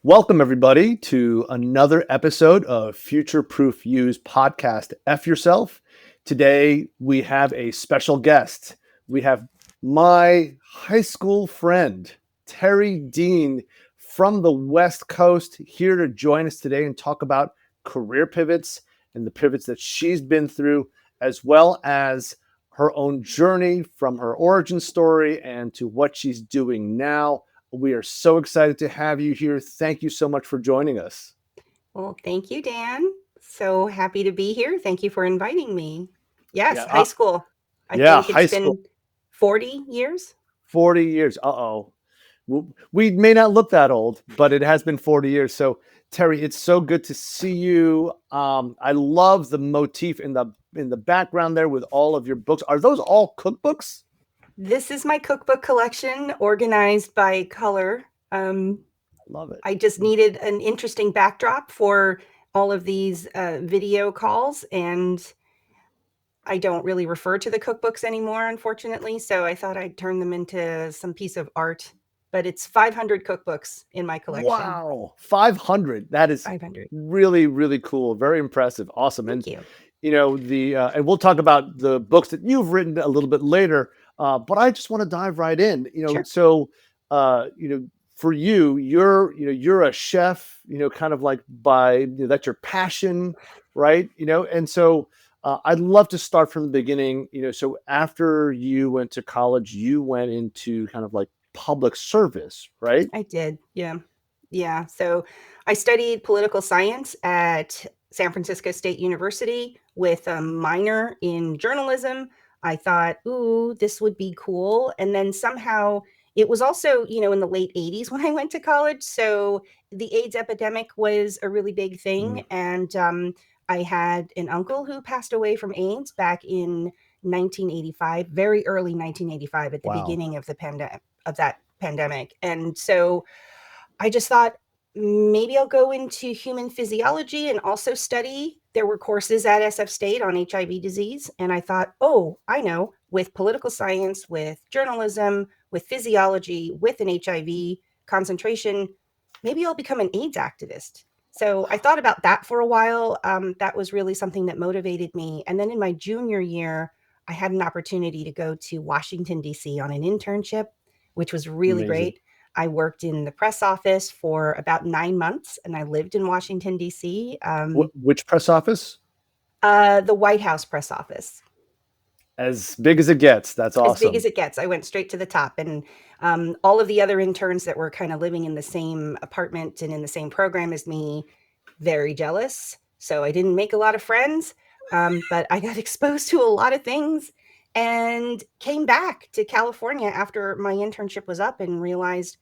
Welcome, everybody, to another episode of Future Proof You's podcast, F Yourself. Today, we have a special guest. We have my high school friend, Terri Dien from the West Coast, here to join us today and talk about career pivots and the pivots that she's been through, as well as her own journey from her origin story and to what she's doing now. We are so excited to have you here. Thank you so much for joining us. Well, thank you, Dan. So happy to be here. Thank you for inviting me. Yes, Yeah, high school. I yeah, think it's high school, been 40 years. 40 years. Uh-oh. We may not look that old, but it has been 40 years. So, Terri, it's so good to see you. I love the motif in the background there with all of your books. Are those all cookbooks? This is my cookbook collection organized by color. Um, Love it. I just needed an interesting backdrop for all of these video calls, and I don't really refer to the cookbooks anymore, unfortunately. So I thought I'd turn them into some piece of art. But it's 500 cookbooks in my collection. Wow, 500. That is 500. really, really cool. Very impressive. Awesome. And Thank you. and we'll talk about the books that you've written a little bit later. But I just want to dive right in. Sure. For you, you're a chef. Kind of like that's your passion, right? And so I'd love to start from the beginning. So after you went to college, you went into kind of like public service, right? I did. Yeah. Yeah. So I studied political science at San Francisco State University with a minor in journalism. I thought, ooh, this would be cool. And then somehow it was also, in the late 80s when I went to college. So the AIDS epidemic was a really big Mhm. thing. And I had an uncle who passed away from AIDS back in 1985, very early 1985, at the Wow. beginning of that pandemic. And so I just thought maybe I'll go into human physiology and also study. There were courses at SF State on HIV disease. And I thought, oh, I know, with political science, with journalism, with physiology, with an HIV concentration, maybe I'll become an AIDS activist. So I thought about that for a while. That was really something that motivated me. And then in my junior year, I had an opportunity to go to Washington, D.C. on an internship, which was really Amazing. great. I worked in the press office for about 9 months, and I lived in Washington, D.C., Which press office? the White House press office. As big as it gets. That's As big awesome. as it gets. I went straight to the top. And all of the other interns that were kind of living in the same apartment and in the same program as me, very jealous. So I didn't make a lot of friends, but I got exposed to a lot of things and came back to California after my internship was up and realized,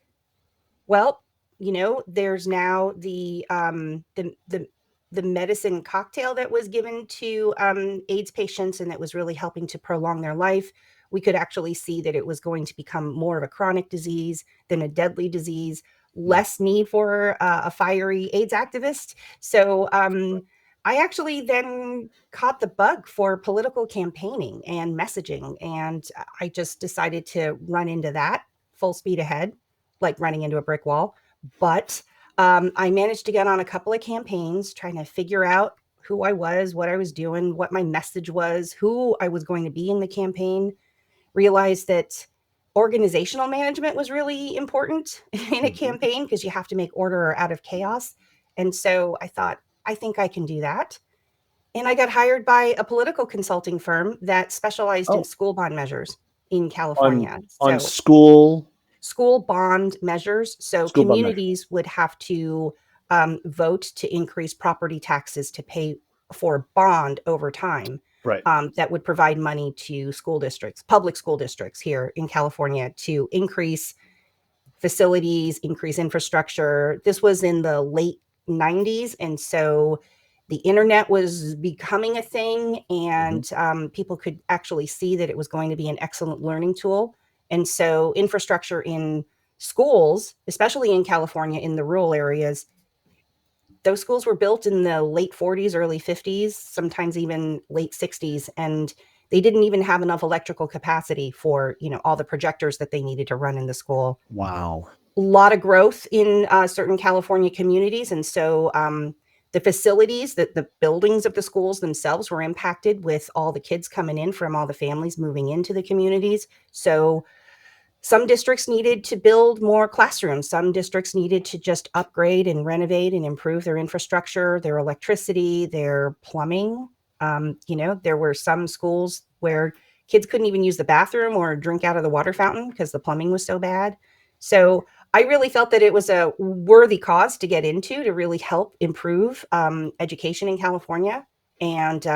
well, there's now the medicine cocktail that was given to AIDS patients, and that was really helping to prolong their life. We could actually see that it was going to become more of a chronic disease than a deadly disease, Mm. less need for a fiery AIDS activist. So I actually then caught the bug for political campaigning and messaging, and I just decided to run into that full speed ahead, like running into a brick wall. But I managed to get on a couple of campaigns trying to figure out who I was, what I was doing, what my message was, who I was going to be in the campaign. Realized that organizational management was really important in a Mhm. campaign because you have to make order out of chaos. And so I thought, I think I can do that. And I got hired by a political consulting firm that specialized in Oh, school bond measures in on California. on So school school bond measures. So school bond measure. communities would have to vote to increase property taxes to pay for bond over time. Right. That would provide money to school districts, public school districts here in California, to increase facilities, increase infrastructure. This was in the late 90s. And so the internet was becoming a thing, Mhm. and people could actually see that it was going to be an excellent learning tool. And so infrastructure in schools, especially in California in the rural areas, those schools were built in the late 40s, early 50s, sometimes even late 60s. And they didn't even have enough electrical capacity for, all the projectors that they needed to run in the school. Wow. lot of growth in certain California communities. And so the facilities, the buildings of the schools themselves were impacted with all the kids coming in from all the families moving into the communities. So some districts needed to build more classrooms. Some districts needed to just upgrade and renovate and improve their infrastructure, their electricity, their plumbing. There were some schools where kids couldn't even use the bathroom or drink out of the water fountain because the plumbing was so bad. So I really felt that it was a worthy cause to get into to really help improve education in California. And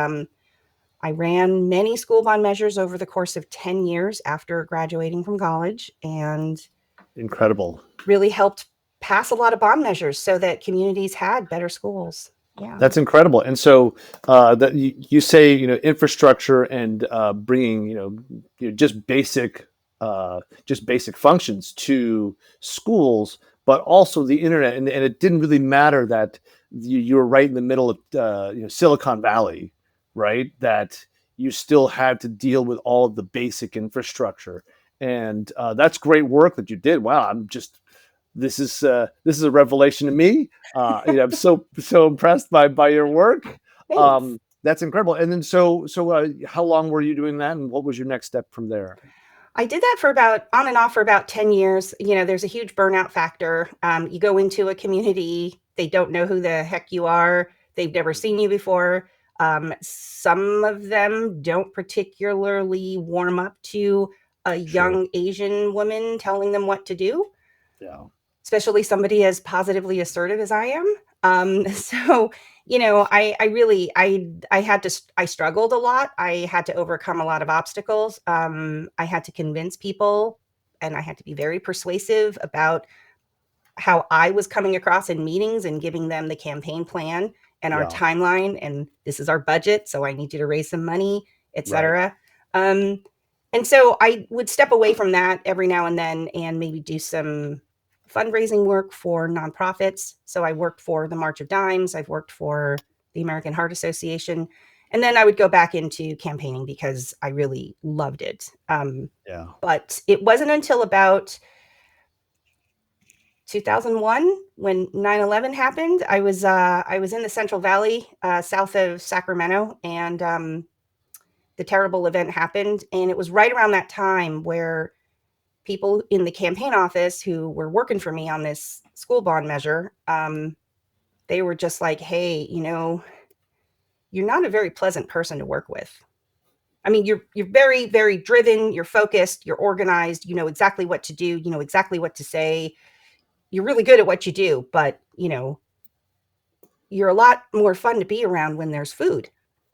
I ran many school bond measures over the course of 10 years after graduating from college and Incredible. really helped pass a lot of bond measures so that communities had better schools. Yeah. That's incredible. And so that you say, infrastructure and bringing, just basic functions to schools, but also the internet. And it didn't really matter that you were right in the middle of, Silicon Valley, right? That you still had to deal with all of the basic infrastructure. And that's great work that you did. Wow. This is a revelation to me. I'm so impressed by your work. Thanks. That's incredible. And then how long were you doing that, and what was your next step from there? I did that for about on and off for about 10 years. There's a huge burnout factor. You go into a community, they don't know who the heck you are. They've never seen you before. Some of them don't particularly warm up to a Sure. young Asian woman telling them what to do, Yeah. especially somebody as positively assertive as I am. So, I really, I struggled a lot. I had to overcome a lot of obstacles. I had to convince people and I had to be very persuasive about how I was coming across in meetings and giving them the campaign plan and our Yeah. timeline. And this is our budget. So I need you to raise some money, et Right. cetera. Um, and so I would step away from that every now and then and maybe do some fundraising work for nonprofits. So I worked for the March of Dimes. I've worked for the American Heart Association. And then I would go back into campaigning because I really loved it. Yeah. But it wasn't until about 2001 when 9/11 happened. I was in the Central Valley, south of Sacramento, and the terrible event happened. And it was right around that time where people in the campaign office who were working for me on this school bond measure, they were just like, "Hey, you're not a very pleasant person to work with. I mean, you're very, very driven. You're focused. You're organized. You know exactly what to do. You know exactly what to say. You're really good at what you do, but you're a lot more fun to be around when there's food."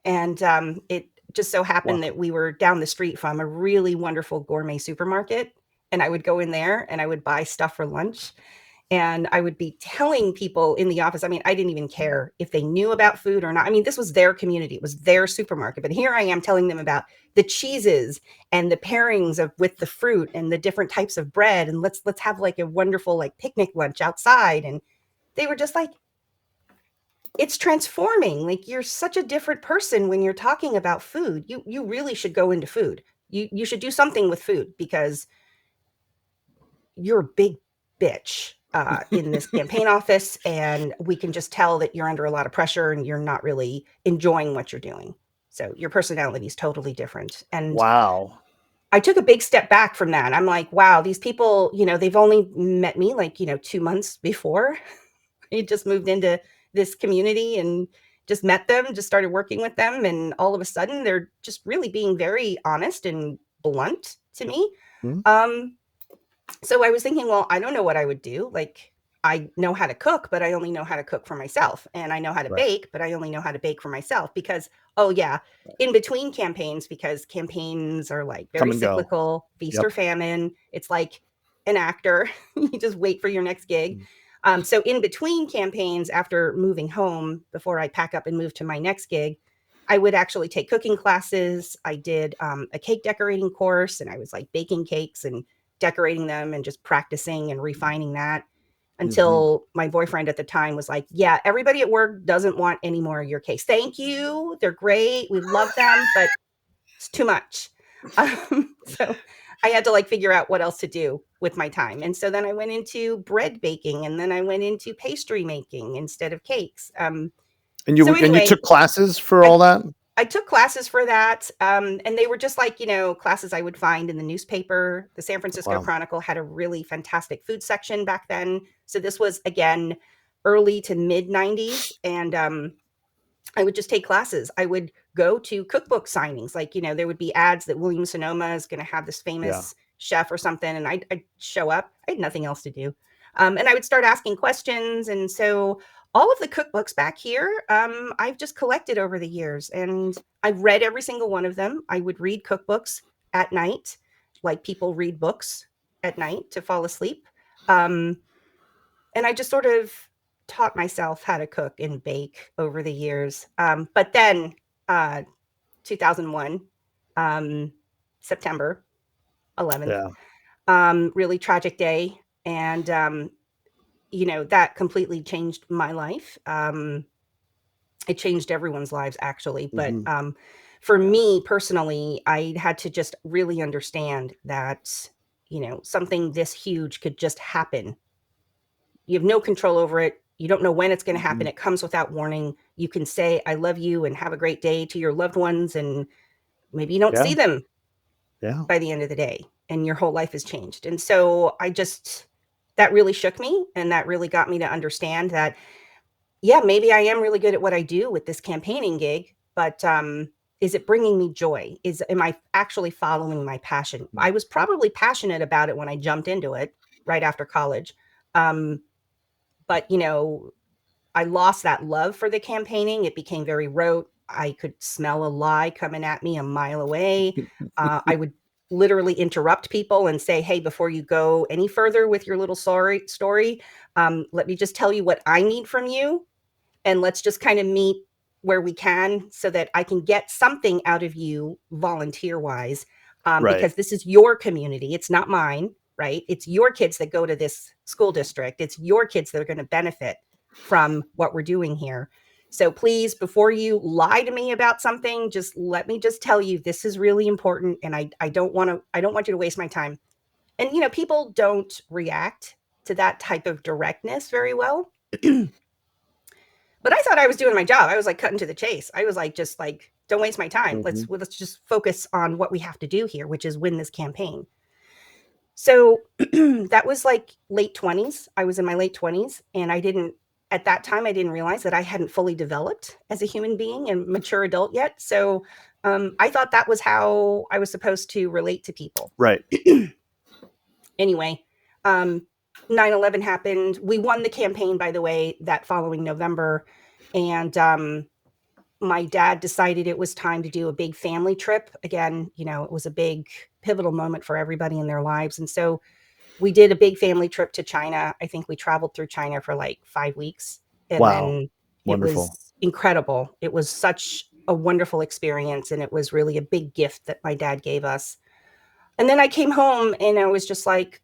And it just so happened Wow. that we were down the street from a really wonderful gourmet supermarket. And I would go in there and I would buy stuff for lunch. And I would be telling people in the office, I mean, I didn't even care if they knew about food or not. I mean, this was their community, it was their supermarket. But here I am telling them about the cheeses and the pairings of with the fruit and the different types of bread. And let's have like a wonderful like picnic lunch outside. And they were just like, it's transforming. Like you're such a different person when you're talking about food. You really should go into food. You should do something with food because you're a big bitch in this campaign office, and we can just tell that you're under a lot of pressure and you're not really enjoying what you're doing. So your personality is totally different. And Wow. I took a big step back from that. I'm like, wow, these people, they've only met me like, 2 months before. I just moved into this community and just met them, just started working with them. And all of a sudden, they're just really being very honest and blunt to me. Hmm? Um, so I was thinking, well, I don't know what I would do. Like, I know how to cook, but I only know how to cook for myself. And I know how to Right. bake, but I only know how to bake for myself because, oh, yeah, in between campaigns, because campaigns are like Come very and go. cyclical, feast or Yep. famine. It's like an actor, you just wait for your next gig. Mm. So in between campaigns, after moving home, before I pack up and move to my next gig, I would actually take cooking classes. I did a cake decorating course, and I was like baking cakes and decorating them and just practicing and refining that Mhm. until my boyfriend at the time was like, yeah, everybody at work doesn't want any more of your cakes. Thank you. They're great. We love them, but it's too much. So I had to like figure out what else to do. with my time. And so then I went into bread baking, and then I went into pastry making instead of cakes. And So you anyway, took classes for I all that? I took classes for that, and they were just like, classes I would find in the newspaper. The San Francisco Wow. Chronicle had a really fantastic food section back then. So this was, again, early to mid 90s. And I would just take classes. I would go to cookbook signings. Like, there would be ads that Williams Sonoma is going to have this Yeah. famous chef or something. And I'd show up. I had nothing else to do. And I would start asking questions. And so all of the cookbooks back here, I've just collected over the years. And I've read every single one of them. I would read cookbooks at night, like people read books at night to fall asleep. Um, and I just sort of taught myself how to cook and bake over the years. But then 2001, um, September 11th, Yeah. really tragic day. And, that completely changed my life. It changed everyone's lives, actually. But Hmm. for me personally, I had to just really understand that, something this huge could just happen. You have no control over it. You don't know when it's going to Hmm. happen. It comes without warning. You can say, I love you and have a great day to your loved ones. And maybe you don't Yeah. see them Yeah. by the end of the day and your whole life has changed. And so that really shook me. And that really got me to understand that, yeah, maybe I am really good at what I do with this campaigning gig, but is it bringing me joy? Am I actually following my passion? I was probably passionate about it when I jumped into it right after college. Um, but I lost that love for the campaigning. It became very rote. I could smell a lie coming at me a mile away. I would literally interrupt people and say, hey, before you go any further with your little story, let me just tell you what I need from you, and let's just kind of meet where we can so that I can get something out of you volunteer wise, Right. because this is your community. It's not mine, right? It's your kids that go to this school district. It's your kids that are going to benefit from what we're doing here. So please, before you lie to me about something, just let me just tell you this is really important, and I don't want you to waste my time. And people don't react to that type of directness very well. But I thought I was doing my job. I was like cutting to the chase. I was like, just like, don't waste my time. Hmm. Let's just focus on what we have to do here, which is win this campaign. So that was like late 20s. I was in my late 20s, and at that time, I didn't realize that I hadn't fully developed as a human being and mature adult yet. So I thought that was how I was supposed to relate to people. Right. Anyway, 9/11 happened. We won the campaign, by the way, that following November. And my dad decided it was time to do a big family trip. Again, it was a big pivotal moment for everybody in their lives. And so we did a big family trip to China. I think we traveled through China for like 5 weeks. And Wow. then it Wonderful. was incredible. It was such a wonderful experience. And it was really a big gift that my dad gave us. And then I came home and I was just like,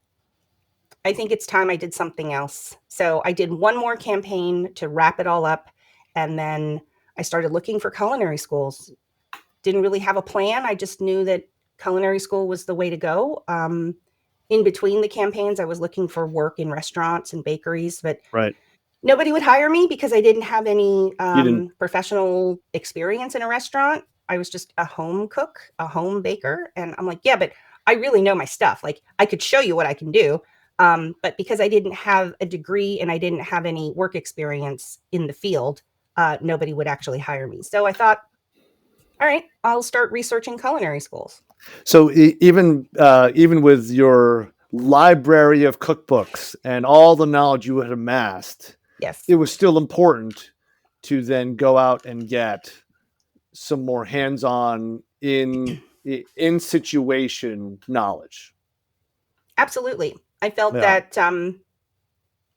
I think it's time I did something else. So I did one more campaign to wrap it all up. And then I started looking for culinary schools. Didn't really have a plan. I just knew that culinary school was the way to go. In between the campaigns, I was looking for work in restaurants and bakeries, but Right. nobody would hire me because I didn't have any You didn't. professional experience in a restaurant. I was just a home cook, a home baker. And I'm like, yeah, but I really know my stuff. Like, I could show you what I can do. But because I didn't have a degree and I didn't have any work experience in the field, nobody would actually hire me. So I thought, all right, I'll start researching culinary schools. So even with your library of cookbooks and all the knowledge you had amassed, Yes, it was still important to then go out and get some more hands-on in situation knowledge. absolutely. I felt Yeah. that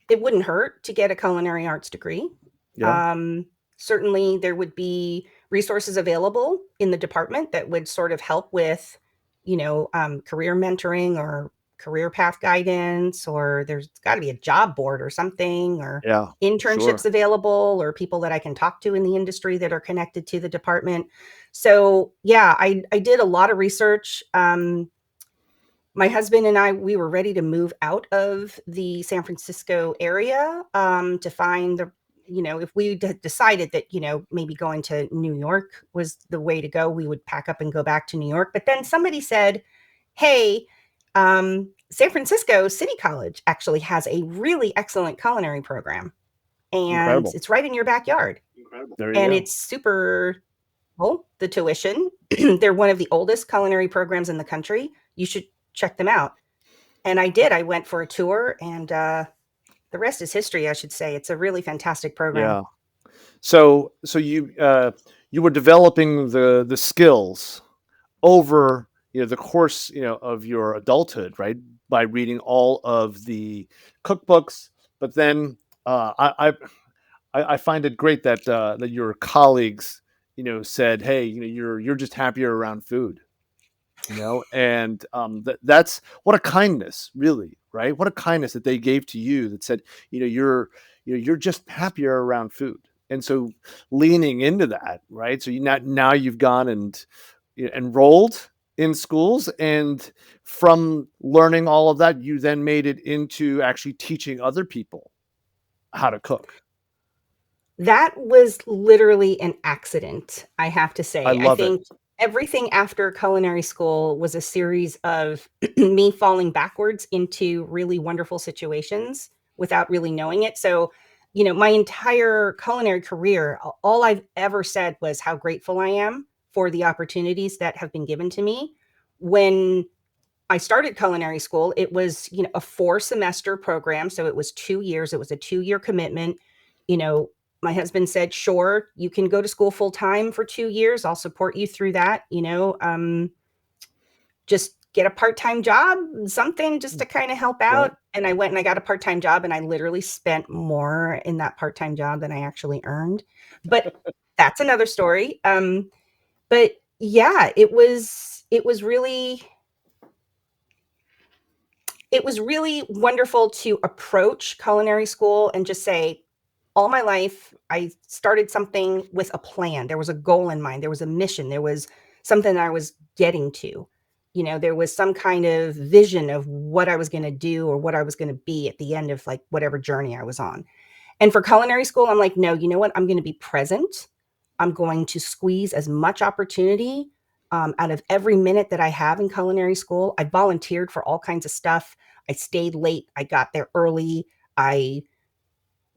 it wouldn't hurt to get a culinary arts degree. Yeah. Um, Certainly, there would be resources available in the department that would sort of help with, career mentoring or career path guidance, or there's got to be a job board or something, or Yeah. internships Sure. available, or people that I can talk to in the industry that are connected to the department. So, yeah, I did a lot of research. My husband and I, we were ready to move out of the San Francisco area, to find the, if we decided that, maybe going to New York was the way to go, we would pack up and go back to New York. But then somebody said, hey, San Francisco City College actually has a really excellent culinary program, and Incredible. it's right in your backyard. There you And go. it's super well, the tuition. They're one of the oldest culinary programs in the country. You should check them out. And I did. I went for a tour, and the rest is history, I should say. It's a really fantastic program. Yeah. So you were developing the skills over the course of your adulthood, right? By reading all of the cookbooks, but then I find it great that that your colleagues said, hey, you're just happier around food, and that's what a kindness, really, right? What a kindness that they gave to you, that said, you're just happier around food. And so leaning into that, right? So now you've gone and enrolled in schools, and from learning all of that, you then made it into actually teaching other people how to cook. That was literally an accident, I have to I say. I love it. think everything after culinary school was a series of me falling backwards into really wonderful situations without really knowing it. So, my entire culinary career, all I've ever said was how grateful I am for the opportunities that have been given to me. When I started culinary school, it was, a 4-semester program, so it was 2 years, it was a 2-year commitment. You know, my husband said, "Sure, you can go to school full time for 2 years, I'll support you through that, just get a part-time job, something just to kinda help Right. out." And I went and I got a part-time job, and I literally spent more in that part-time job than I actually earned. But that's another story. But yeah, it was really wonderful to approach culinary school and just say, all my life, I started something with a plan. There was a goal in mind. There was a mission. There was something I was getting to. There was some kind of vision of what I was going to do or what I was going to be at the end of like whatever journey I was on. And for culinary school, I'm like, no, you know what? I'm going to be present. I'm going to squeeze as much opportunity out of every minute that I have in culinary school. I volunteered for all kinds of stuff. I stayed late. I got there early. I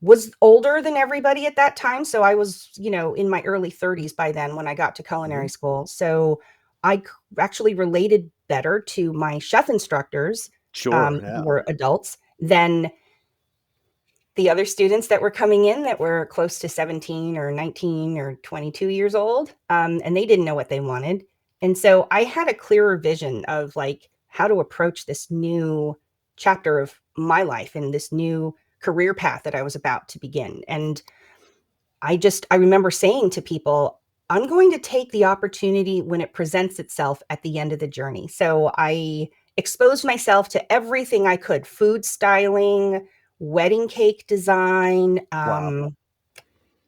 was older than everybody at that time. So I was, in my early 30s by then when I got to culinary Mhm. school. So I actually related better to my chef instructors, Sure. who Yeah. were adults, than the other students that were coming in that were close to 17 or 19 or 22 years old, and they didn't know what they wanted. And so I had a clearer vision of like how to approach this new chapter of my life and this new career path that I was about to begin. And I remember saying to people, I'm going to take the opportunity when it presents itself at the end of the journey. So I exposed myself to everything I could: food styling, wedding cake design, Wow.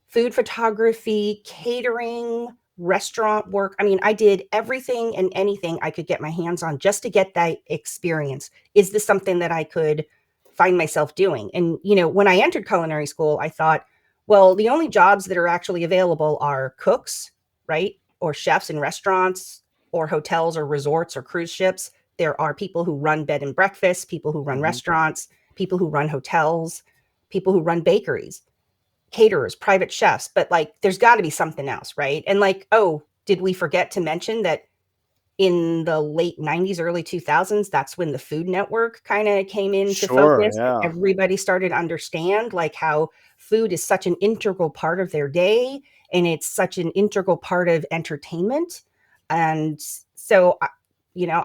food photography, catering, restaurant work. I mean, I did everything and anything I could get my hands on just to get that experience. Is this something that I could find myself doing? And, when I entered culinary school, I thought, well, the only jobs that are actually available are cooks, right? Or chefs in restaurants or hotels or resorts or cruise ships. There are people who run bed and breakfast, people who run Mhm. restaurants, people who run hotels, people who run bakeries, caterers, private chefs, but like there's got to be something else, right? And like, oh, did we forget to mention that in the late 90s, early 2000s, that's when the Food Network kind of came into Sure. focus. Yeah. Everybody started to understand like how food is such an integral part of their day and it's such an integral part of entertainment. And so,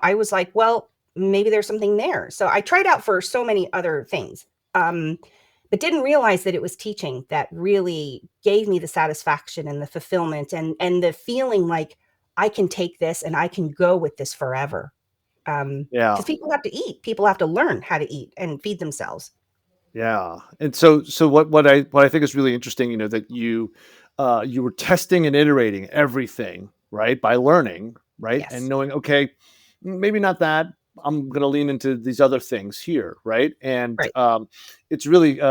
I was like, well, maybe there's something there. So I tried out for so many other things. But didn't realize that it was teaching that really gave me the satisfaction and the fulfillment and the feeling like I can take this and I can go with this forever. Yeah. Because people have to eat. People have to learn how to eat and feed themselves. Yeah. And so what I think is really interesting, that you were testing and iterating everything, right? By learning, right? And Yes. knowing, okay, maybe not that. I'm going to lean into these other things here, right? And Right. it's really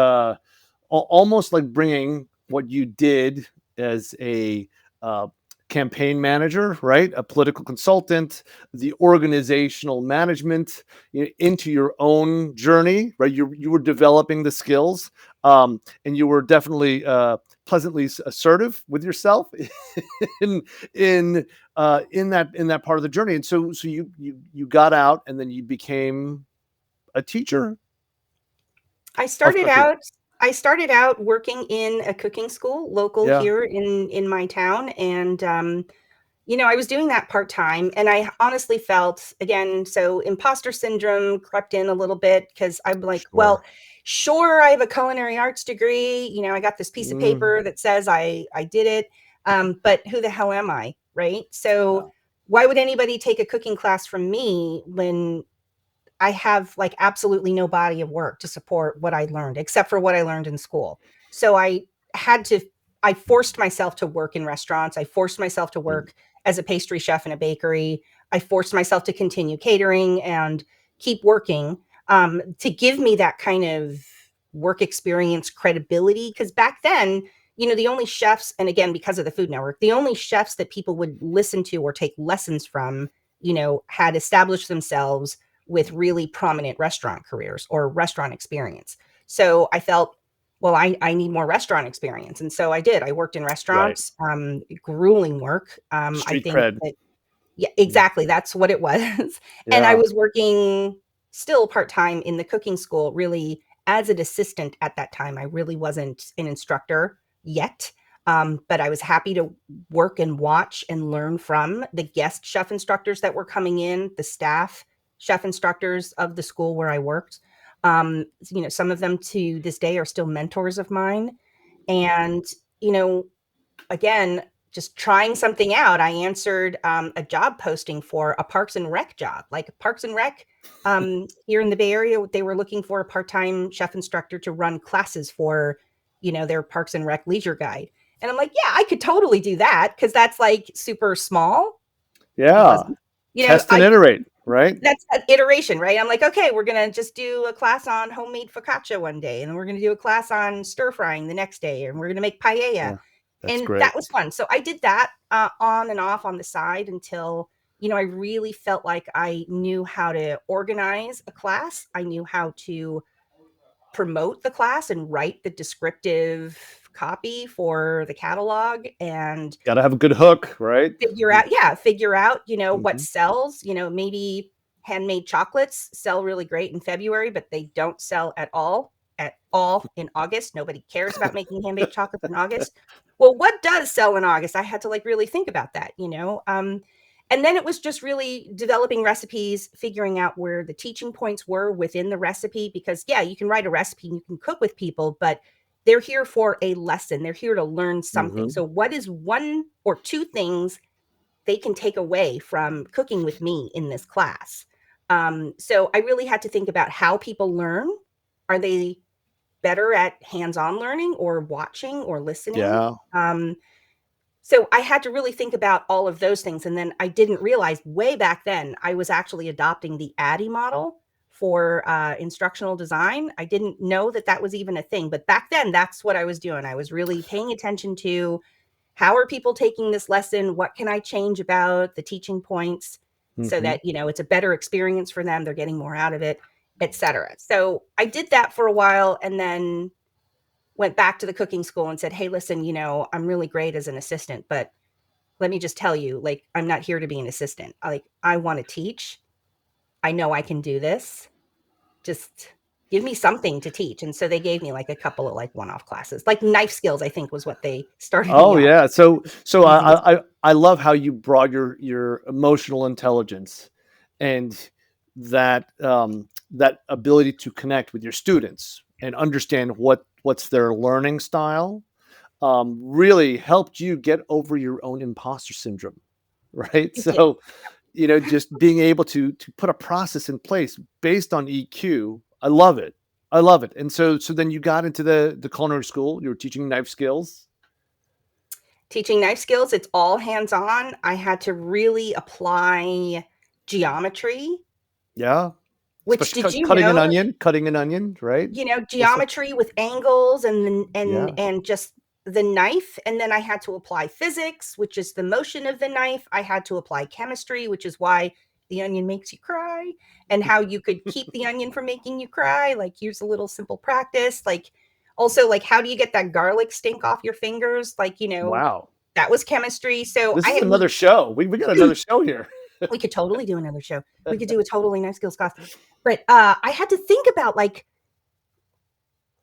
almost like bringing what you did as a uh, campaign manager, right? A political consultant, the organizational management, into your own journey, right? You were developing the skills, and you were definitely pleasantly assertive with yourself in in that part of the journey. And so you got out, and then you became a teacher. I Of started cooking. out I started out working in a cooking school local Yeah. here in my town, and I was doing that part-time, and I honestly felt, again, so imposter syndrome crept in a little bit because I'm like, well, Sure. sure, I have a culinary arts degree. I got this piece of Mm, paper that says I did it, but who the hell am I, right? yeah. So why would anybody take a cooking class from me when I have like absolutely no body of work to support what I learned, except for what I learned in school. So had to, I forced myself to work in restaurants. I forced myself to Mm, work as a pastry chef in a bakery. I forced myself to continue catering and keep working, to give me that kind of work experience credibility. Because back then, the only chefs, and again, because of the Food Network, the only chefs that people would listen to or take lessons from, had established themselves with really prominent restaurant careers or restaurant experience. So I felt, well, I need more restaurant experience. And so I did. I worked in right. restaurants, grueling work. I Street think cred. that, yeah, Mm, exactly. That's what it was. And I yeah. was working still part time in the cooking school, really as an assistant at that time. I really wasn't an instructor yet. But I was happy to work and watch and learn from the guest chef instructors that were coming in, the staff chef instructors of the school where I worked. Some of them to this day are still mentors of mine. And, you know, again, just trying something out. I answered a job posting for a Parks and Rec job, like Parks and Rec, here in the Bay Area. They were looking for a part-time chef instructor to run classes for, their Parks and Rec leisure guide. And I'm like, yeah, I could totally do that because that's like super small. It Yeah. wasn't, Test and I iterate, right? that's an iteration, right? I'm like, okay, we're gonna just do a class on homemade focaccia one day, and then we're gonna do a class on stir frying the next day, and we're gonna make paella. Yeah. That's And great. that was fun. So I did that on and off on the side until, I really felt like I knew how to organize a class. I knew how to promote the class and write the descriptive copy for the catalog and Got to have a good hook, right? figure out, what Mm-hmm. sells. Maybe handmade chocolates sell really great in February, but they don't sell at all in August. Nobody cares about making handmade chocolates in August. Well, what does sell in August? I had to like really think about that. And then it was just really developing recipes, figuring out where the teaching points were within the recipe, because yeah, you can write a recipe and you can cook with people, but they're here for a lesson. They're here to learn something. Mm-hmm. So what is one or two things they can take away from cooking with me in this class? So I really had to think about how people learn. Are they better at hands-on learning or watching or listening? Yeah. So I had to really think about all of those things. And then I didn't realize way back then I was actually adopting the ADDIE model for instructional design. I didn't know that that was even a thing. But back then, that's what I was doing. I was really paying attention to how are people taking this lesson? What can I change about the teaching points so Mm-hmm. that, it's a better experience for them? They're getting more out of it, etc. So I did that for a while and then went back to the cooking school and said, hey, listen, I'm really great as an assistant, but let me just tell you, like, I'm not here to be an assistant. I want to teach. I know I can do this. Just give me something to teach. And so they gave me like a couple of like one-off classes, like knife skills, I think was what they started me Oh off. yeah. So Easiest. I love how you brought your emotional intelligence and that ability to connect with your students and understand what's their learning style, really helped you get over your own imposter syndrome, right? It did. So just being able to put a process in place based on EQ. I love it. I love it. And so then you got into the culinary school. You were teaching knife skills. Teaching knife skills, it's all hands-on. I had to really apply geometry Yeah. which Especially did you know, cutting an onion, right? Just like, geometry with angles yeah. and just the knife, and then I had to apply physics, which is the motion of the knife. I had to apply chemistry, which is why the onion makes you cry, and how you could keep the onion from making you cry. Like, here's a little simple practice. Like, also, like, how do you get that garlic stink off your fingers? Like, Wow. that was chemistry. So This I is had another show. We got another show here. we could totally do another show. We could do a totally nice skills class. But I had to think about, like,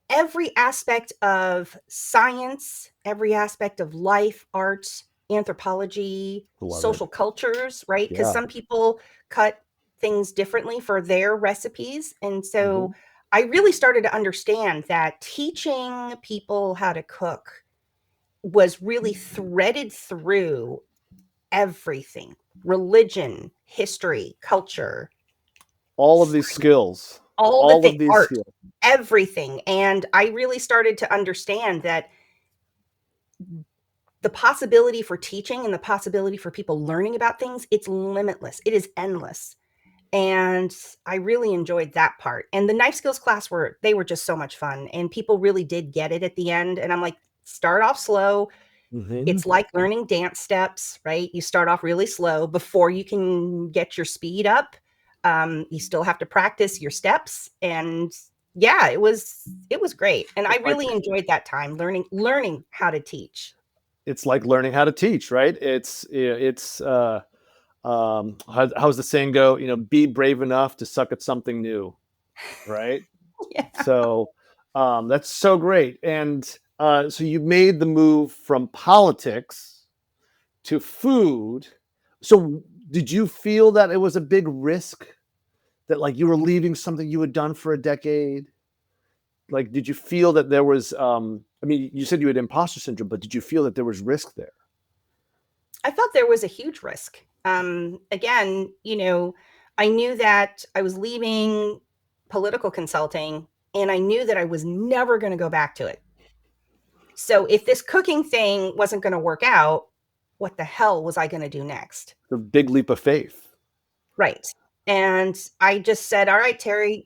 every aspect of science, every aspect of life, art, anthropology, Love it. social cultures, right? Because Yeah. some people cut things differently for their recipes. And so Mhm. I really started to understand that teaching people how to cook was really threaded through everything: religion, history, culture, All of these skills. all the All thing, of these art, skills. everything. And I really started to understand that the possibility for teaching and the possibility for people learning about things, it's limitless. It is endless. And I really enjoyed that part. And the knife skills class they were just so much fun. And people really did get it at the end. And I'm like, start off slow. Mhm. It's like learning dance steps, right? You start off really slow before you can get your speed up. You still have to practice your steps. And yeah, it was great. And I It's like really enjoyed that time learning how to teach. it's like learning how to teach, right? It's how's the saying go? Be brave enough to suck at something new, right? Yeah. So that's so great. And so you made the move from politics to food. So did you feel that it was a big risk that like you were leaving something you had done for a decade? Like, did you feel that there was? I mean, you said you had imposter syndrome, but did you feel that there was risk there? I felt there was a huge risk. Again, I knew that I was leaving political consulting, and I knew that I was never going to go back to it. So if this cooking thing wasn't going to work out, what the hell was I going to do next? The big leap of faith. Right. And I just said, all right, Terri,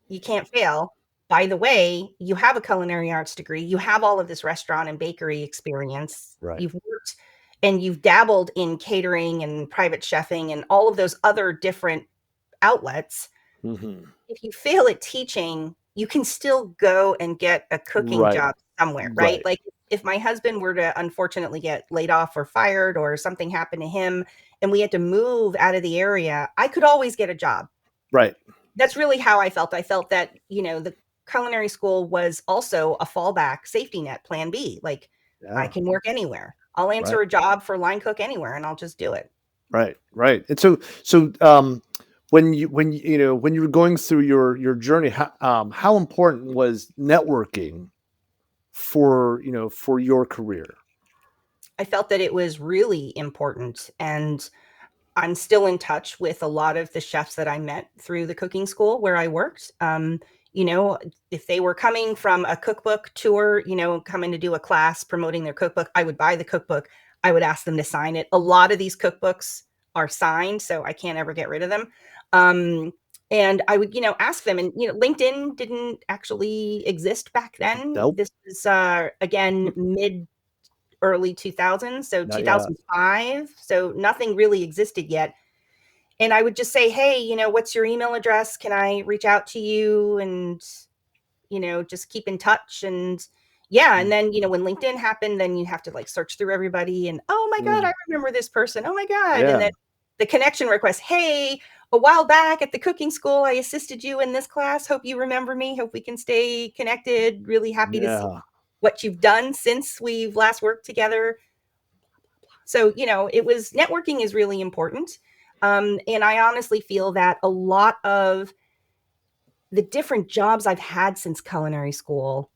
you can't fail. By the way, you have a culinary arts degree. You have all of this restaurant and bakery experience. Right. You've worked and you've dabbled in catering and private chefing and all of those other different outlets. Mm-hmm. If you fail at teaching, you can still go and get a cooking Right. job somewhere, right? Right. Like, if my husband were to unfortunately get laid off or fired or something happened to him and we had to move out of the area, I could always get a job. Right. That's really how I felt. I felt that, the culinary school was also a fallback safety net, plan B. Like, I Yeah. can work anywhere. I'll answer Right. a job for line cook anywhere and I'll just do it. Right. Right. And so when you were going through your journey, how important was networking for your career? I felt that it was really important. And I'm still in touch with a lot of the chefs that I met through the cooking school where I worked. You know, if they were coming from a cookbook tour, coming to do a class promoting their cookbook, I would buy the cookbook. I would ask them to sign it. A lot of these cookbooks are signed, so I can't ever get rid of them. And I would, ask them. And, LinkedIn didn't actually exist back then. Nope. This was, again, mid early 2000s, so Not yet. 2005. So nothing really existed yet. And I would just say, hey, what's your email address? Can I reach out to you? And, just keep in touch. And yeah. And then, when LinkedIn happened, then you have to like search through everybody and, oh my God, Mm. I remember this person. Oh my God. And Yeah. then the connection request, hey, a while back at the cooking school, I assisted you in this class. Hope you remember me. Hope we can stay connected. Really happy to see Yeah. what you've done since we've last worked together. So, networking is really important. And I honestly feel that a lot of the different jobs I've had since culinary school,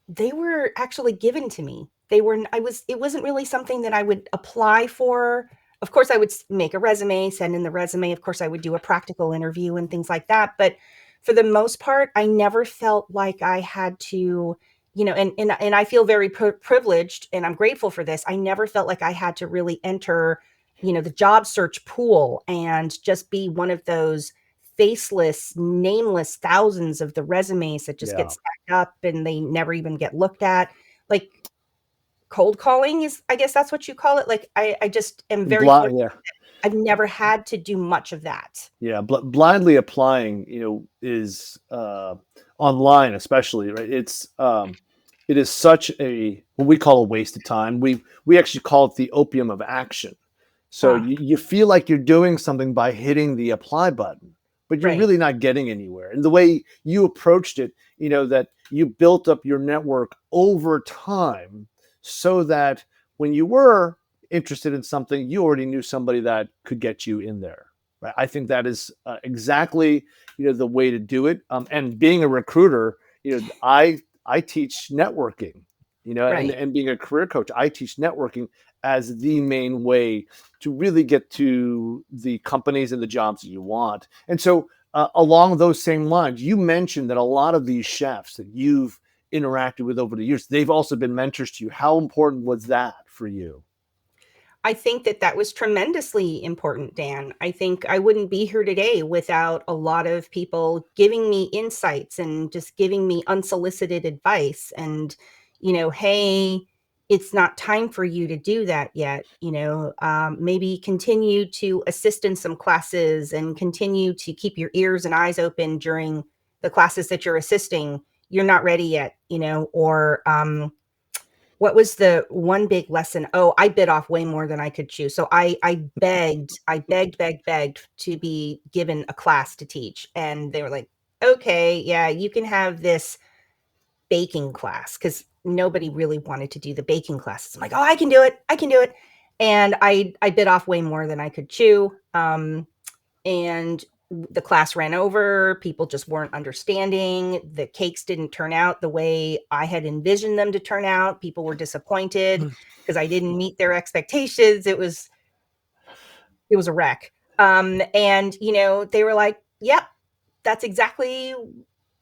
they were actually given to me. It wasn't really something that I would apply for. Of course, I would make a resume, send in the resume. Of course, I would do a practical interview and things like that. But for the most part, I never felt like I had to, and I feel very privileged and I'm grateful for this. I never felt like I had to really enter the job search pool and just be one of those faceless, nameless thousands of the resumes that just get Yeah. stacked up and they never even get looked at. Like cold calling is, I guess that's what you call it. Like I just am very fortunate. Yeah. I've never had to do much of that. Yeah, blindly applying, is online, especially, right? It is such a what we call a waste of time. We actually call it the opium of action. So Ah, you feel like you're doing something by hitting the apply button, but you're right. really not getting anywhere. And the way you approached it, that you built up your network over time so that when you were interested in something, you already knew somebody that could get you in there. Right? I think that is exactly the way to do it. And being a recruiter, I teach networking, and Right. and being a career coach, I teach networking as the main way to really get to the companies and the jobs that you want. And so, along those same lines, you mentioned that a lot of these chefs that you've interacted with over the years, they've also been mentors to you. How important was that for you? I think that that was tremendously important, Dan. I think I wouldn't be here today without a lot of people giving me insights and just giving me unsolicited advice and, hey, it's not time for you to do that yet. Maybe continue to assist in some classes and continue to keep your ears and eyes open during the classes that you're assisting. You're not ready yet, or what was the one big lesson? Oh, I bit off way more than I could chew. So I begged to be given a class to teach. And they were like, okay, yeah, you can have this baking class because nobody really wanted to do the baking classes. I'm like, oh, I can do it. I can do it. And I bit off way more than I could chew. And the class ran over. People just weren't understanding. The cakes didn't turn out the way I had envisioned them to turn out. People were disappointed because I didn't meet their expectations. It was a wreck. And they were like, "Yep, that's exactly.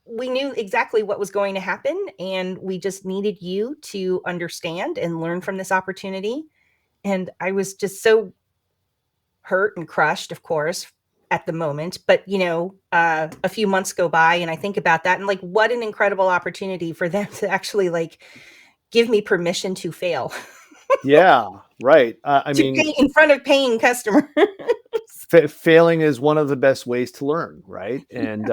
We knew exactly what was going to happen, and we just needed you to understand and learn from this opportunity." And I was just so hurt and crushed, of course, at the moment. But a few months go by, and I think about that, and like, what an incredible opportunity for them to actually like give me permission to fail, Yeah, right. I to mean, pay in front of paying customers. failing is one of the best ways to learn, right? And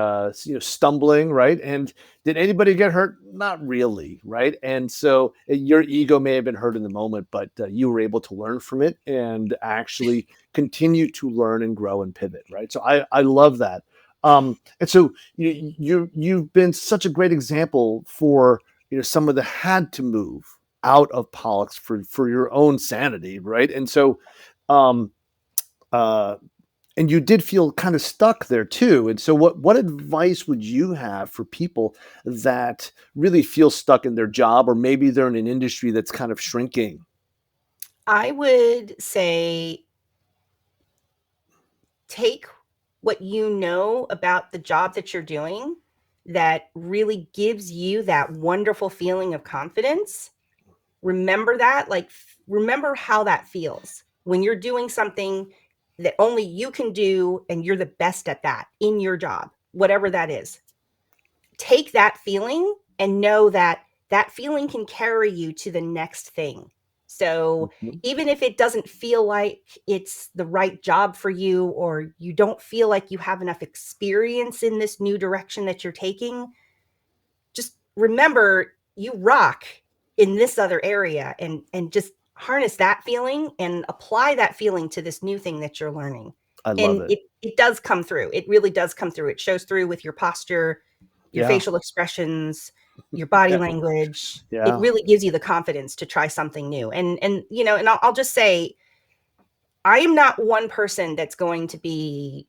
stumbling, right? And did anybody get hurt? Not really, right? And so your ego may have been hurt in the moment, but you were able to learn from it and actually continue to learn and grow and pivot, right? So I love that. And so you've been such a great example for someone that had to move out of politics for your own sanity, right? And so um, uh, and you did feel kind of stuck there too. And so what advice would you have for people that really feel stuck in their job, or maybe they're in an industry that's kind of shrinking? I would say take what you know about the job that you're doing that really gives you that wonderful feeling of confidence. Remember that, like, remember how that feels when you're doing something that only you can do and you're the best at that in your job, whatever that is. Take that feeling and know that that feeling can carry you to the next thing. So Mhm. even if it doesn't feel like it's the right job for you, or you don't feel like you have enough experience in this new direction that you're taking, just remember you rock in this other area, and just harness that feeling and apply that feeling to this new thing that you're learning. I love And it. it does come through. It really does come through. It shows through with your posture, your Yeah. facial expressions, your body Yeah. language. It Yeah. really gives you the confidence to try something new. And I'll just say, I am not one person that's going to be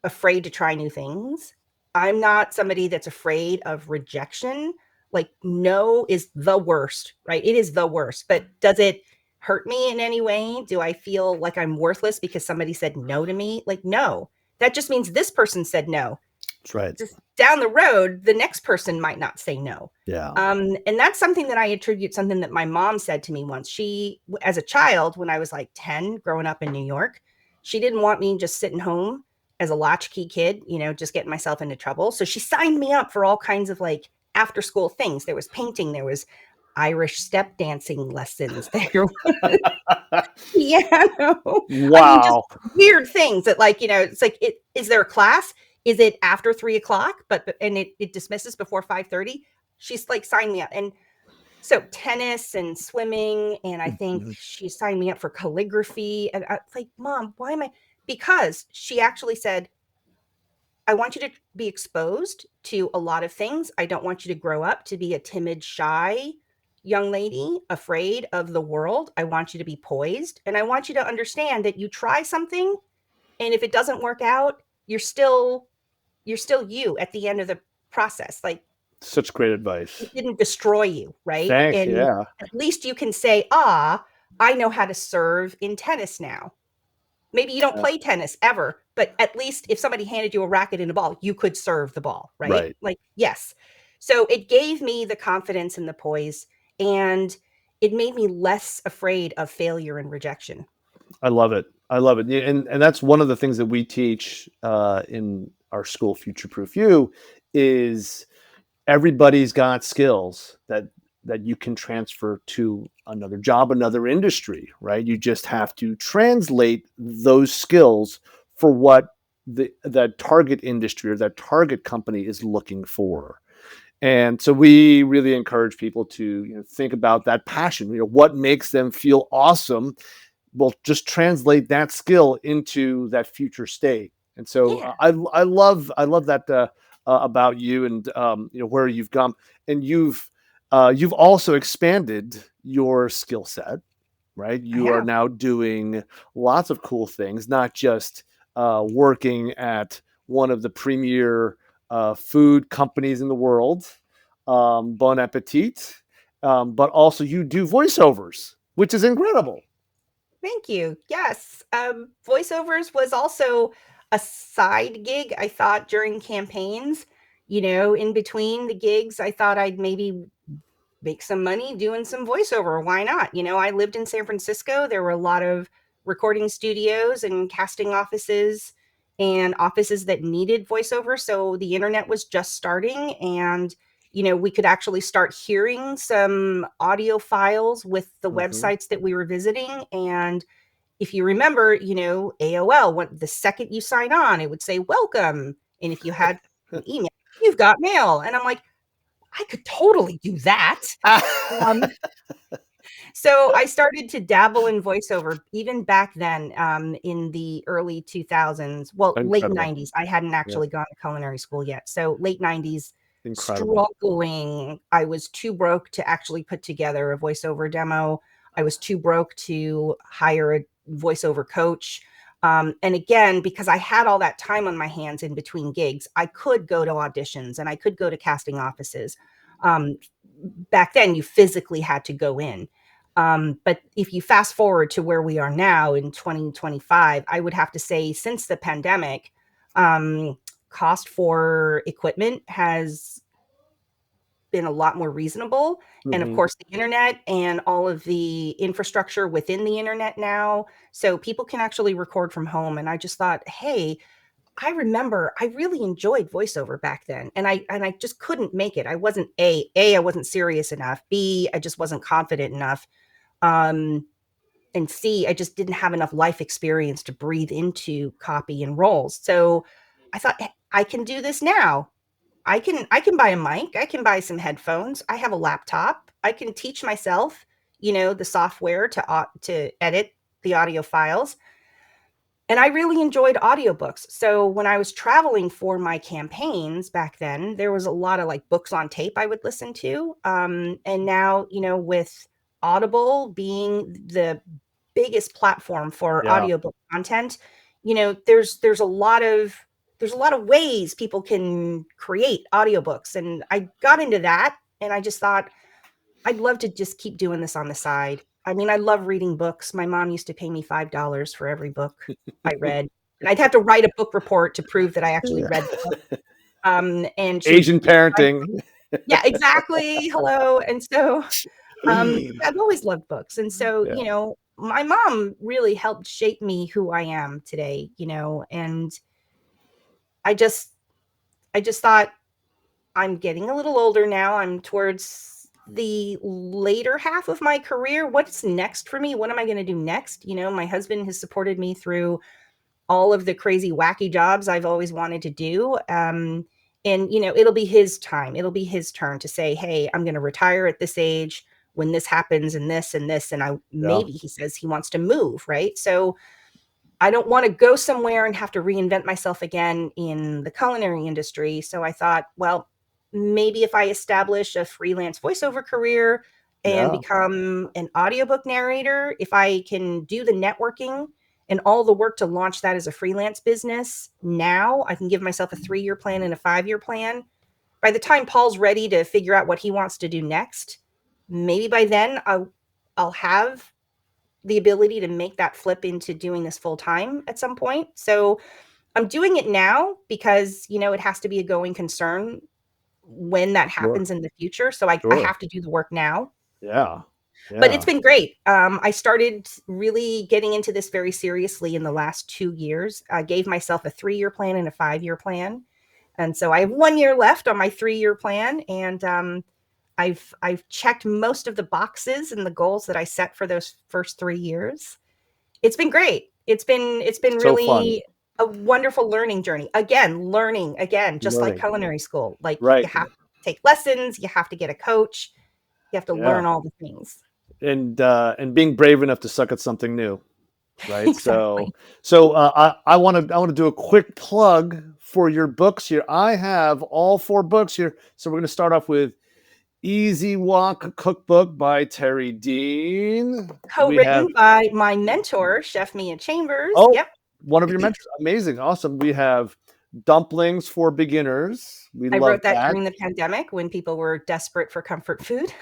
afraid to try new things. I'm not somebody that's afraid of rejection. Like, no is the worst, right? It is the worst. But does it hurt me in any way? Do I feel like I'm worthless because somebody said no to me? Like, no. That just means this person said no. That's right. Just down the road, the next person might not say no. Yeah. And that's something that I attribute something that my mom said to me once. She, as a child, when I was like 10, growing up in New York, she didn't want me just sitting home as a latchkey kid, just getting myself into trouble. So she signed me up for all kinds of like after school things. There was painting, there was Irish step dancing lessons, there was piano. I mean, just Wow. weird things that like, it's like, is there a class? Is it after 3 o'clock? And it dismisses before 5:30. She's like, sign me up. And so tennis and swimming, and I think Mhm. she signed me up for calligraphy. And I like, Mom, why am I? Because she actually said, I want you to be exposed to a lot of things. I don't want you to grow up to be a timid, shy young lady, afraid of the world. I want you to be poised. And I want you to understand that you try something, and if it doesn't work out, you're still you at the end of the process. Like, Such great it advice. didn't destroy you, right? Thanks. And Yeah. at least you can say, I know how to serve in tennis now. Maybe you don't Uh, play tennis ever, but at least if somebody handed you a racket and a ball, you could serve the ball, right? right. Like, yes. So it gave me the confidence and the poise, and it made me less afraid of failure and rejection. I love it. I love it. Yeah, and that's one of the things that we teach in our school, Future Proof You, is everybody's got skills that you can transfer to another job, another industry, right? You just have to translate those skills for what the that target industry or that target company is looking for. And so we really encourage people to think about that passion. What makes them feel awesome, will just translate that skill into that future state. And so Yeah. I love that about you, and where you've gone, and you've also expanded your skill set, right? I You are have. now doing lots of cool things, not just working at one of the premier food companies in the world, Bon Appetit, but also you do voiceovers, which is incredible. Thank you. Yes. Voiceovers was also a side gig I thought during campaigns. In between the gigs, I thought I'd maybe make some money doing some voiceover. Why not? I lived in San Francisco. There were a lot of recording studios and casting offices and offices that needed voiceover. So the internet was just starting, and we could actually start hearing some audio files with the Hmm. websites that we were visiting. And if you remember, AOL, when the second you sign on, it would say welcome. And if you had an email, you've got mail. And I'm like, I could totally do that. Um, so I started to dabble in voiceover even back then, in the early 2000s, well, late Incredible. 90s. I hadn't Yeah. actually gone to culinary school yet. So late 90s, Incredible. struggling. I was too broke to actually put together a voiceover demo. I was too broke to hire a voiceover coach. And again, because I had all that time on my hands in between gigs, I could go to auditions and I could go to casting offices. Um, Back then, you physically had to go in. But if you fast forward to where we are now in 2025, I would have to say since the pandemic, cost for equipment has been a lot more reasonable. And of Hmm. course, the internet and all of the infrastructure within the internet now. So people can actually record from home. And I just thought, hey, I remember I really enjoyed voiceover back then. And I just couldn't make it. I wasn't I wasn't serious enough. B, I just wasn't confident enough. Um, and C, I just didn't have enough life experience to breathe into copy and roles. So I thought, I can do this now. I can buy a mic, I can buy some headphones, I have a laptop, I can teach myself, the software to edit the audio files. And I really enjoyed audiobooks. So when I was traveling for my campaigns back then, there was a lot of like books on tape I would listen to. And now, with Audible being the biggest platform for Yeah. audiobook content, there's a lot of ways people can create audiobooks. And I got into that, and I just thought I'd love to just keep doing this on the side. I mean, I love reading books. My mom used to pay me $5 for every book I read, and I'd have to write a book report to prove that I actually read the book. And she would, Asian parenting. yeah, exactly. Hello. And so I've always loved books. And so, Yeah. my mom really helped shape me who I am today, and I just I just thought I'm getting a little older now. I'm towards the later half of my career. What's next for me? What am I going to do next? My husband has supported me through all of the crazy, wacky jobs I've always wanted to do. And, it'll be his time. It'll be his turn to say, hey, I'm going to retire at this age when this happens and this and this. And Yeah. maybe he says he wants to move. Right. So I don't want to go somewhere and have to reinvent myself again in the culinary industry. So I thought, well, maybe if I establish a freelance voiceover career and Yeah. become an audiobook narrator, if I can do the networking and all the work to launch that as a freelance business, now I can give myself a 3-year plan and a 5-year plan. By the time Paul's ready to figure out what he wants to do next, maybe by then I'll have the ability to make that flip into doing this full time at some point. So I'm doing it now because, it has to be a going concern when that Sure. happens in the future. So I Sure. have to do the work now. Yeah. But it's Yeah. been great. I started really getting into this very seriously in the last 2 years. I gave myself a 3-year plan and a 5-year plan. And so I have 1 year left on my 3-year plan. And I've checked most of the boxes and the goals that I set for those first 3 years. It's been great. It's been So fun. really a wonderful learning journey. Learning again, just like Learning. culinary school. Like you Right. have to take lessons, you have to get a coach, you have to Yeah. learn all the things. And being brave enough to suck at something new. Right. Exactly. I want to do a quick plug for your books here. I have all 4 books here. So we're going to start off with Easy Walk Cookbook by Terri Dien. We have Co-written by my mentor, Chef Mia Chambers. oh Yep. one of your mentors. Amazing, awesome. We have Dumplings for Beginners. We I love wrote that that. during the pandemic when people were desperate for comfort food.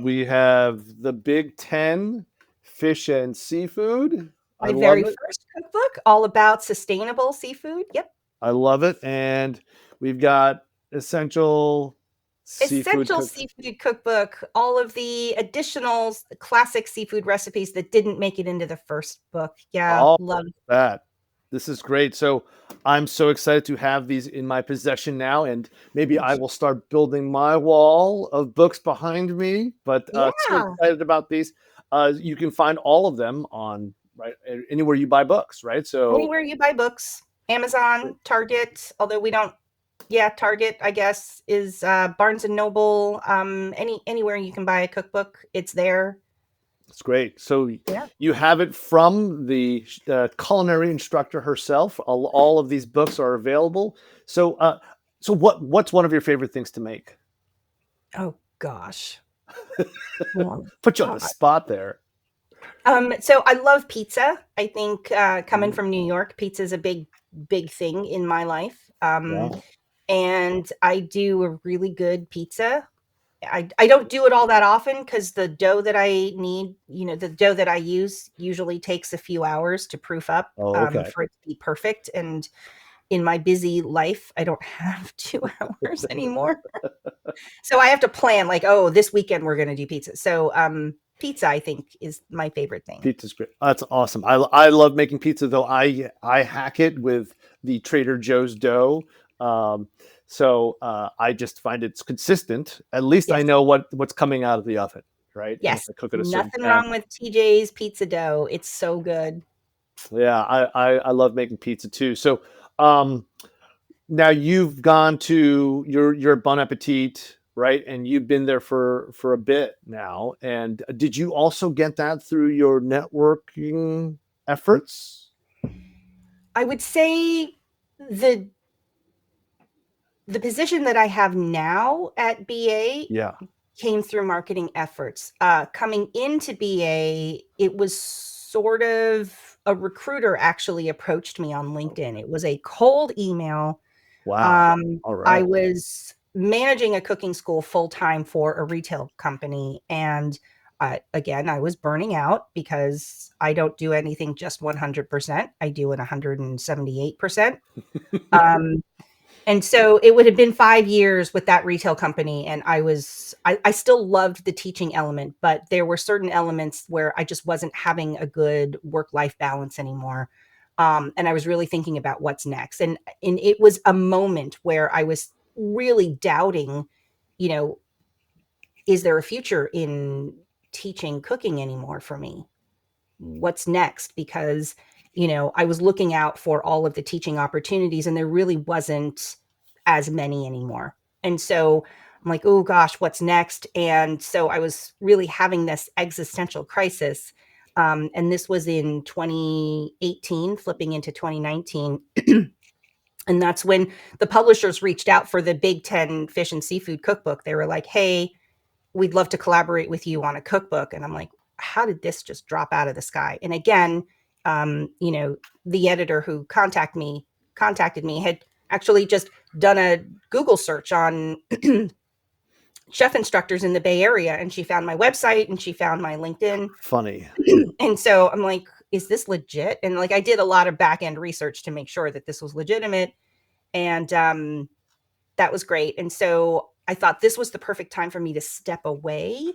We have the Big Ten Fish and Seafood. I My love very it. first cookbook, all about sustainable seafood. Yep. I love it. And we've got Essential Seafood Essential Cook. Seafood Cookbook, all of the additionals, the classic seafood recipes that didn't make it into the first book. Yeah, All love. that. This is great. So I'm so excited to have these in my possession now, and maybe I will start building my wall of books behind me. But so Yeah, excited about these. You can find all of them on right anywhere you buy books, right? So anywhere you buy books, Amazon, Target, although we don't, yeah, Target, I guess, is Barnes and Noble. Anywhere you can buy a cookbook, it's there. it's great. So Yeah. you have it from the culinary instructor herself. All of these books are available. So what's one of your favorite things to make? Oh gosh. Oh, Put you on the God. spot there. So I love pizza. I think coming Mm, from New York, pizza is a big thing in my life. yeah. And I do a really good pizza. I don't do it all that often because the dough that I need, the dough that I use usually takes a few hours to proof up Oh, okay. for it to be perfect. And in my busy life, I don't have 2 hours anymore. So I have to plan like, oh, this weekend we're going to do pizza. So pizza, I think, is my favorite thing. Pizza's great. That's awesome. I love making pizza though. I hack it with the Trader Joe's dough. Um, I just find it's consistent. At least I Yes. know what's coming out of the oven, right? And if Yes. I cook at a certain Nothing temp, wrong with TJ's pizza dough. It's so good. yeah, I love making pizza too. So um, now you've gone to your Bon Appetit, right? And you've been there for a bit now. And did you also get that through your networking efforts? I would say the the position that I have now at BA Yeah. came through marketing efforts. Coming into BA, it was sort of a recruiter actually approached me on LinkedIn. It was a cold email. Wow. All I right. was managing a cooking school full time for a retail company. And again, I was burning out because I don't do anything just 100%. I do it 178%. Um, And so it would have been 5 years with that retail company, and I still loved the teaching element, but there were certain elements where I just wasn't having a good work-life balance anymore. And I was really thinking about what's next. And it was a moment where I was really doubting, you know, is there a future in teaching cooking anymore for me? What's next? Because, I was looking out for all of the teaching opportunities and there really wasn't as many anymore. And so I'm like, oh gosh, what's next? And so I was really having this existential crisis. And this was in 2018, flipping into 2019. And that's when the publishers reached out for the Big Ten Fish and Seafood Cookbook. They were like, hey, we'd love to collaborate with you on a cookbook. And I'm like, how did this just drop out of the sky? And again, the editor who contacted me had actually just done a Google search on chef instructors in the Bay Area. And she found my website and she found my LinkedIn. Funny. And so I'm like, is this legit? And like, I did a lot of back end research to make sure that this was legitimate. And that was great. And so I thought this was the perfect time for me to step away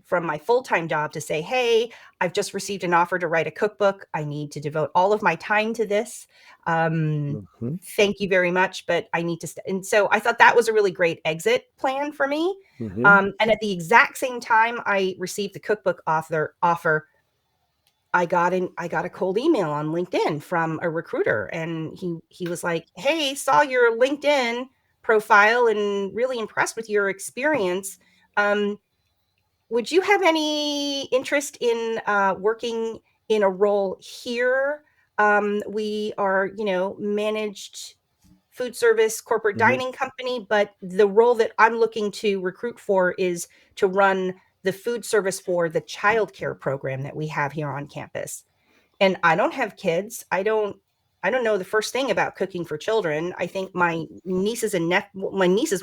from my full-time job to say, hey, I've just received an offer to write a cookbook. I need to devote all of my time to this. Mhm. Thank you very much, but I need to. And so I thought that was a really great exit plan for me. Mhm. And at the exact same time I received the cookbook offer, I got a cold email on LinkedIn from a recruiter, and he was like, "Hey, saw your LinkedIn profile and really impressed with your experience. Um, would you have any interest in working in a role here? We are, managed food service corporate Mhm. dining company, but the role that I'm looking to recruit for is to run the food service for the childcare program that we have here on campus." And I don't have kids. I don't know the first thing about cooking for children. I think my nieces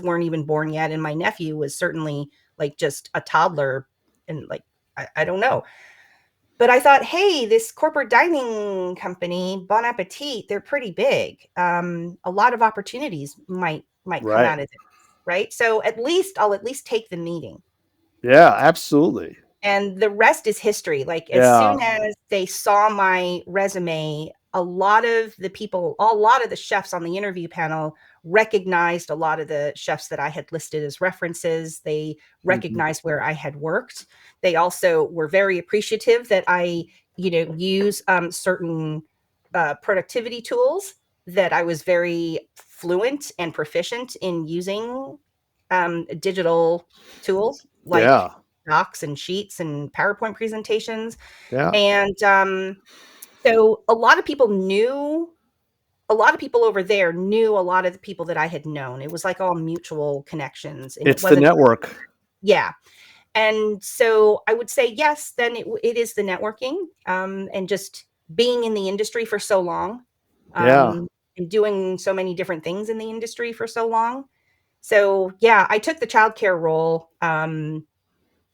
weren't even born yet, and my nephew was certainly like just a toddler, and like I don't know. But I thought, hey, this corporate dining company, Bon Appetit, they're pretty big. A lot of opportunities might come Right. out of this, right? So I'll at least take the meeting. Yeah, absolutely. And the rest is history. Like, as Yeah. soon as they saw my resume, a lot of the chefs on the interview panel recognized a lot of the chefs that I had listed as references. They Mhm. recognized where I had worked. They also were very appreciative that I, use certain productivity tools, that I was very fluent and proficient in using digital tools like Yeah. docs and sheets and PowerPoint presentations. Yeah. And so a lot of people over there knew a lot of the people that I had known. It was like all mutual connections, and it It's the wasn't, network. yeah. And so I would say yes, then it is the networking, and just being in the industry for so long, Yeah. and doing so many different things in the industry for so long. So yeah, I took the childcare role,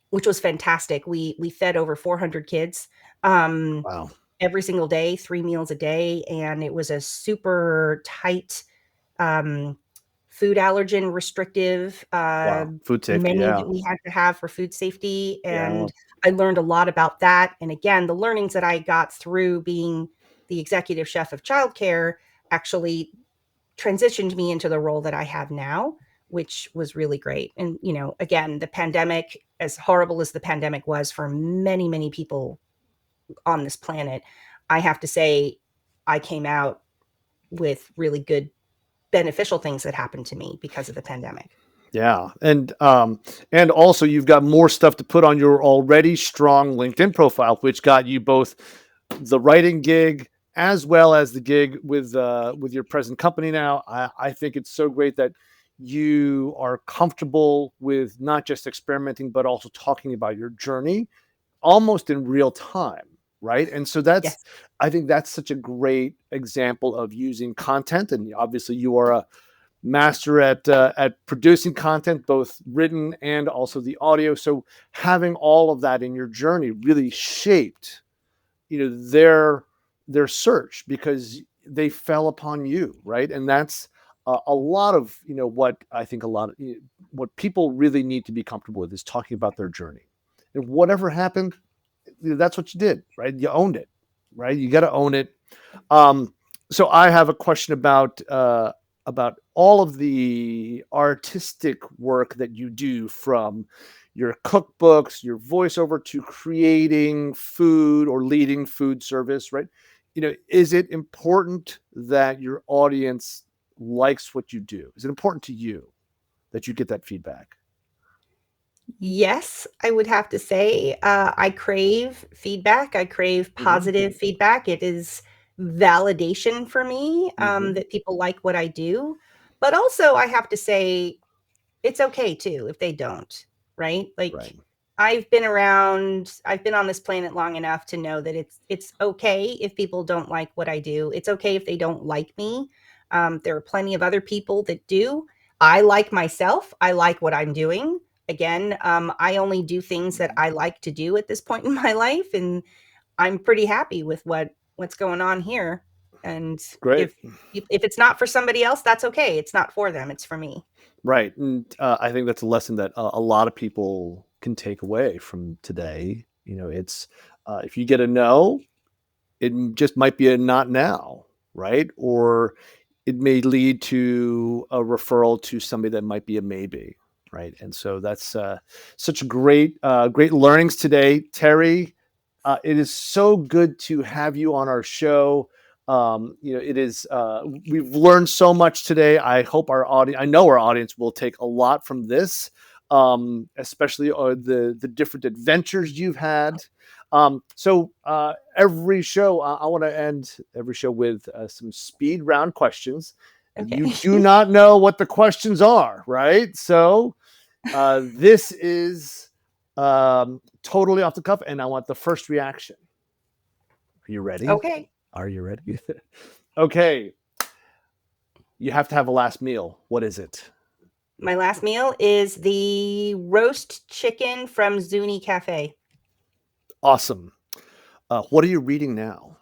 which was fantastic. We fed over 400 kids, um, Wow. every single day, 3 meals a day, and it was a super tight, um, food allergen restrictive, Wow. Food safety. menu Yeah. that we had to have for food safety, Yeah. and I learned a lot about that. And again, the learnings that I got through being the executive chef of childcare actually transitioned me into the role that I have now, which was really great. And, again, the pandemic, as horrible as the pandemic was for many, many people on this planet, I have to say I came out with really good beneficial things that happened to me because of the pandemic. Yeah. And also you've got more stuff to put on your already strong LinkedIn profile, which got you both the writing gig as well as the gig with your present company now. I think it's so great that you are comfortable with not just experimenting, but also talking about your journey almost in real time, right? And so Yes. I think that's such a great example of using content. And obviously you are a master at producing content, both written and also the audio. So having all of that in your journey really shaped, their search because they fell upon you, right? And that's a lot of what I think a lot of what people really need to be comfortable with is talking about their journey, and whatever happened, that's what you did, right? You owned it, right? You got to own it. Um, so I have a question about all of the artistic work that you do, from your cookbooks, your voiceover, to creating food or leading food service, right? Is it important that your audience likes what you do? Is it important to you that you get that feedback? Yes, I would have to say, I crave feedback. I crave Mm-hmm. positive feedback. It is validation for me, Mm-hmm. that people like what I do. But also, I have to say, it's okay too if they don't, right? Like, Right. I've been on this planet long enough to know that it's okay if people don't like what I do. It's okay if they don't like me. There are plenty of other people that do. I like myself. I like what I'm doing. Again, I only do things that I like to do at this point in my life, and I'm pretty happy with what's going on here. And Great. if it's not for somebody else, that's okay. It's not for them. It's for me. Right. And I think that's a lesson that a lot of people can take away from today. It's if you get a no, it just might be a not now, right? Or it may lead to a referral to somebody that might be a maybe, right? And so that's such great learnings today, Terri. It is so good to have you on our show. It is. We've learned so much today. I know our audience will take a lot from this, especially the different adventures you've had. Every show, I want to end every show with some speed round questions. Okay. You do not know what the questions are, right? So this is totally off the cuff, and I want the first reaction. Are you ready? Okay. Are you ready? Okay. You have to have a last meal. What is it? My last meal is the roast chicken from Zuni Cafe. Awesome. What are you reading now?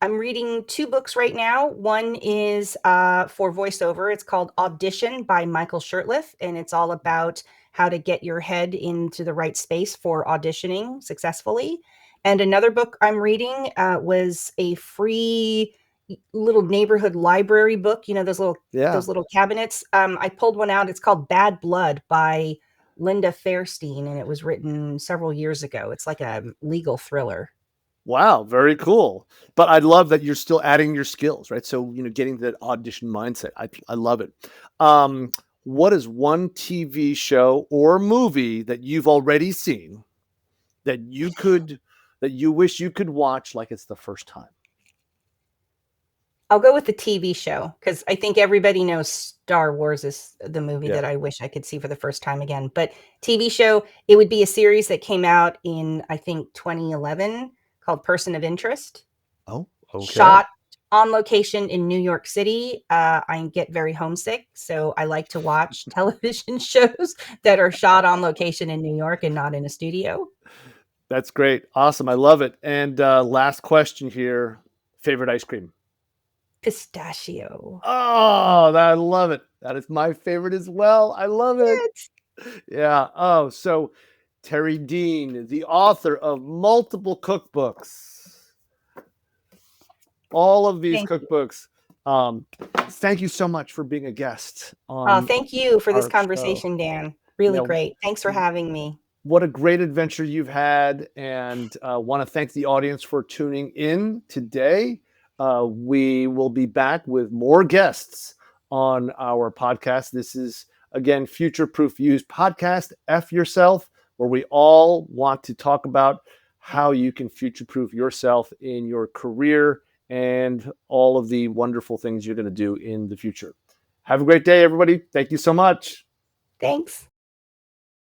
I'm reading 2 books right now. One is, for voiceover. It's called Audition by Michael Shurtleff, and it's all about how to get your head into the right space for auditioning successfully. And another book I'm reading, was a free little neighborhood library book, Yeah. those little cabinets. I pulled one out. It's called Bad Blood by Linda Fairstein, and it was written several years ago. It's like a legal thriller. Wow, very cool. But I love that you're still adding your skills, right? So, getting that audition mindset. I love it. Um, what is one TV show or movie that you've already seen that you wish you could watch like it's the first time? I'll go with the TV show because I think everybody knows Star Wars is the movie Yeah. that I wish I could see for the first time again. But TV show, it would be a series that came out in, I think, 2011 called Person of Interest, Oh, okay. shot on location in New York City. I get very homesick, so I like to watch television shows that are shot on location in New York and not in a studio. That's great. Awesome. I love it. And last question here. Favorite ice cream? Pistachio. Oh, I love it. That is my favorite as well. I love it. It's Yeah. Oh, so Terri Dien, the author of multiple cookbooks, all of these Thank you. cookbooks. Um, thank you so much for being a guest on Thank you for this our show. conversation, Dan. Really Yeah, great. Thanks for having me. what a great adventure you've had, and want to thank the audience for tuning in today. We will be back with more guests on our podcast. This is, again, Future Proof Use Podcast, F Yourself, where we all want to talk about how you can future proof yourself in your career and all of the wonderful things you're going to do in the future. Have a great day, everybody. Thank you so much. Thanks.